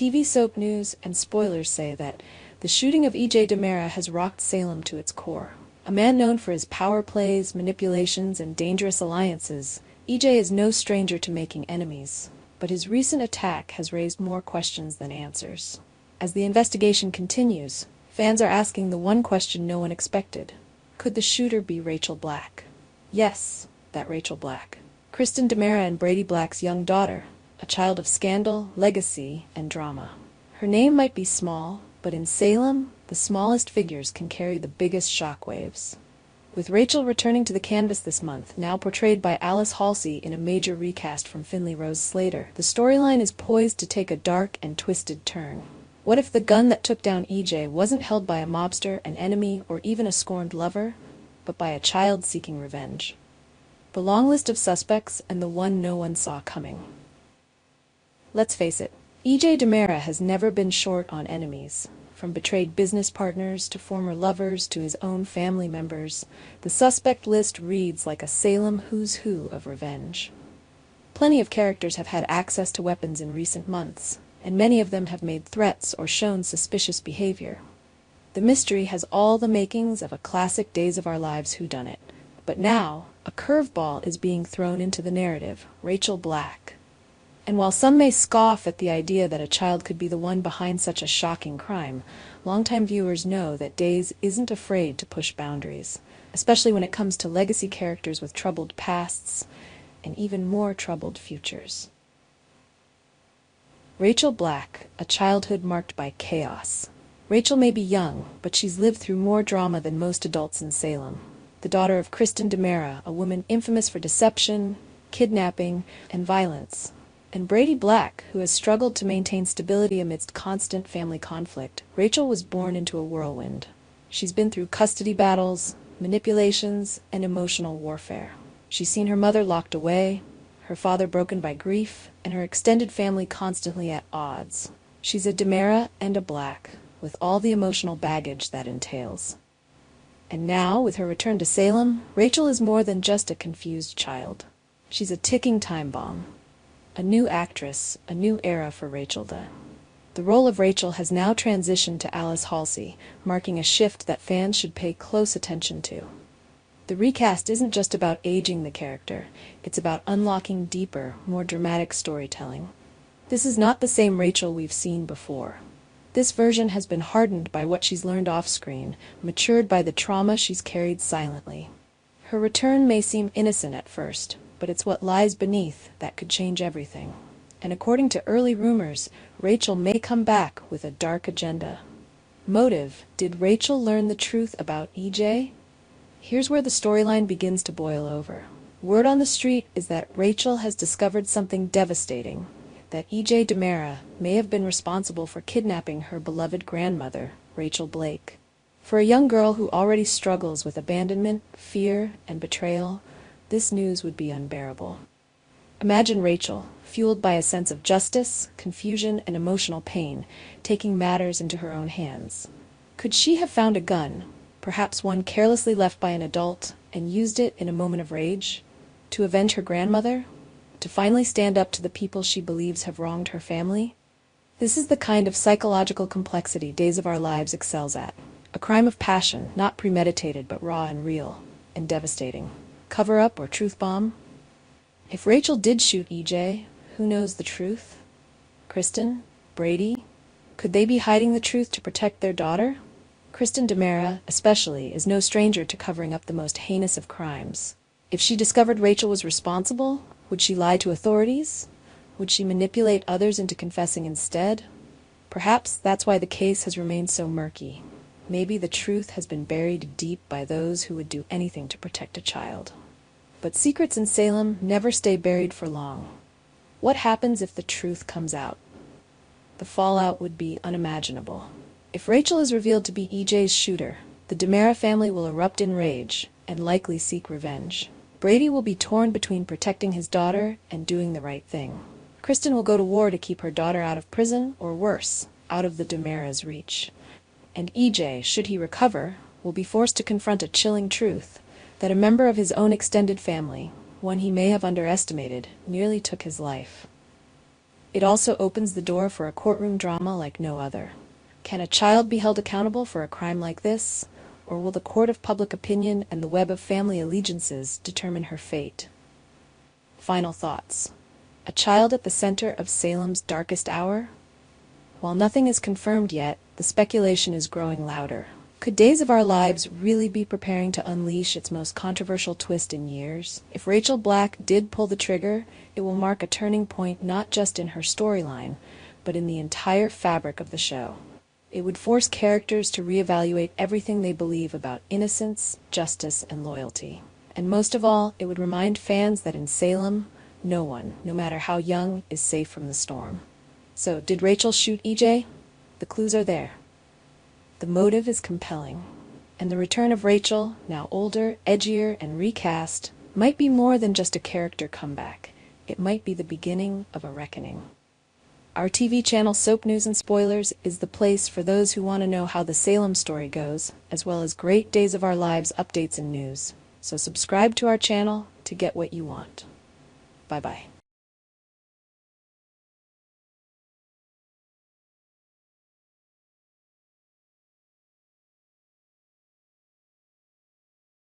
TV soap news and spoilers say that the shooting of EJ DiMera has rocked Salem to its core. A man known for his power plays, manipulations, and dangerous alliances, EJ is no stranger to making enemies. But his recent attack has raised more questions than answers. As the investigation continues, fans are asking the one question no one expected. Could the shooter be Rachel Black? Yes, that Rachel Black. Kristen DiMera and Brady Black's young daughter, a child of scandal, legacy, and drama. Her name might be small, but in Salem, the smallest figures can carry the biggest shockwaves. With Rachel returning to the canvas this month, now portrayed by Alice Halsey in a major recast from Finley Rose Slater, the storyline is poised to take a dark and twisted turn. What if the gun that took down EJ wasn't held by a mobster, an enemy, or even a scorned lover, but by a child seeking revenge? The long list of suspects and the one no one saw coming. Let's face it, EJ DiMera has never been short on enemies. From betrayed business partners to former lovers to his own family members, the suspect list reads like a Salem who's who of revenge. Plenty of characters have had access to weapons in recent months, and many of them have made threats or shown suspicious behavior. The mystery has all the makings of a classic Days of Our Lives whodunit. But now, a curveball is being thrown into the narrative: Rachel Black. And while some may scoff at the idea that a child could be the one behind such a shocking crime, longtime viewers know that Days isn't afraid to push boundaries, especially when it comes to legacy characters with troubled pasts and even more troubled futures. Rachel Black, a childhood marked by chaos. Rachel may be young, but she's lived through more drama than most adults in Salem. The daughter of Kristen DiMera, a woman infamous for deception, kidnapping, and violence. And Brady Black, who has struggled to maintain stability amidst constant family conflict. Rachel was born into a whirlwind. She's been through custody battles, manipulations, and emotional warfare. She's seen her mother locked away, her father broken by grief, and her extended family constantly at odds. She's a DiMera and a Black, with all the emotional baggage that entails. And now, with her return to Salem, Rachel is more than just a confused child. She's a ticking time bomb. A new actress, a new era for Rachel. The role of Rachel has now transitioned to Alice Halsey, marking a shift that fans should pay close attention to. The recast isn't just about aging the character, it's about unlocking deeper, more dramatic storytelling. This is not the same Rachel we've seen before. This version has been hardened by what she's learned off-screen, matured by the trauma she's carried silently. Her return may seem innocent at first, but it's what lies beneath that could change everything. And according to early rumors, Rachel may come back with a dark agenda. Motive: did Rachel learn the truth about EJ? Here's where the storyline begins to boil over. Word on the street is that Rachel has discovered something devastating, that EJ DiMera may have been responsible for kidnapping her beloved grandmother, Rachel Blake. For a young girl who already struggles with abandonment, fear, and betrayal, this news would be unbearable. Imagine Rachel, fueled by a sense of justice, confusion, and emotional pain, taking matters into her own hands. Could she have found a gun, perhaps one carelessly left by an adult, and used it in a moment of rage? To avenge her grandmother? To finally stand up to the people she believes have wronged her family? This is the kind of psychological complexity Days of Our Lives excels at. A crime of passion, not premeditated but raw and real, and devastating. Cover-up or truth bomb? If Rachel did shoot EJ, who knows the truth? Kristen? Brady? Could they be hiding the truth to protect their daughter? Kristen DiMera, especially, is no stranger to covering up the most heinous of crimes. If she discovered Rachel was responsible, would she lie to authorities? Would she manipulate others into confessing instead? Perhaps that's why the case has remained so murky. Maybe the truth has been buried deep by those who would do anything to protect a child. But secrets in Salem never stay buried for long. What happens if the truth comes out? The fallout would be unimaginable. If Rachel is revealed to be EJ's shooter, the DiMera family will erupt in rage and likely seek revenge. Brady will be torn between protecting his daughter and doing the right thing. Kristen will go to war to keep her daughter out of prison, or worse, out of the DiMera's reach. And EJ, should he recover, will be forced to confront a chilling truth, that a member of his own extended family, one he may have underestimated, nearly took his life. It also opens the door for a courtroom drama like no other. Can a child be held accountable for a crime like this? Or will the court of public opinion and the web of family allegiances determine her fate? Final thoughts. A child at the center of Salem's darkest hour? While nothing is confirmed yet, the speculation is growing louder. Could Days of Our Lives really be preparing to unleash its most controversial twist in years? If Rachel Black did pull the trigger, it will mark a turning point not just in her storyline, but in the entire fabric of the show. It would force characters to reevaluate everything they believe about innocence, justice, and loyalty. And most of all, it would remind fans that in Salem, no one, no matter how young, is safe from the storm. So, did Rachel shoot EJ? The clues are there. The motive is compelling. And the return of Rachel, now older, edgier, and recast, might be more than just a character comeback. It might be the beginning of a reckoning. Our TV channel Soap News and Spoilers is the place for those who want to know how the Salem story goes, as well as great Days of Our Lives updates and news. So subscribe to our channel to get what you want. Bye-bye.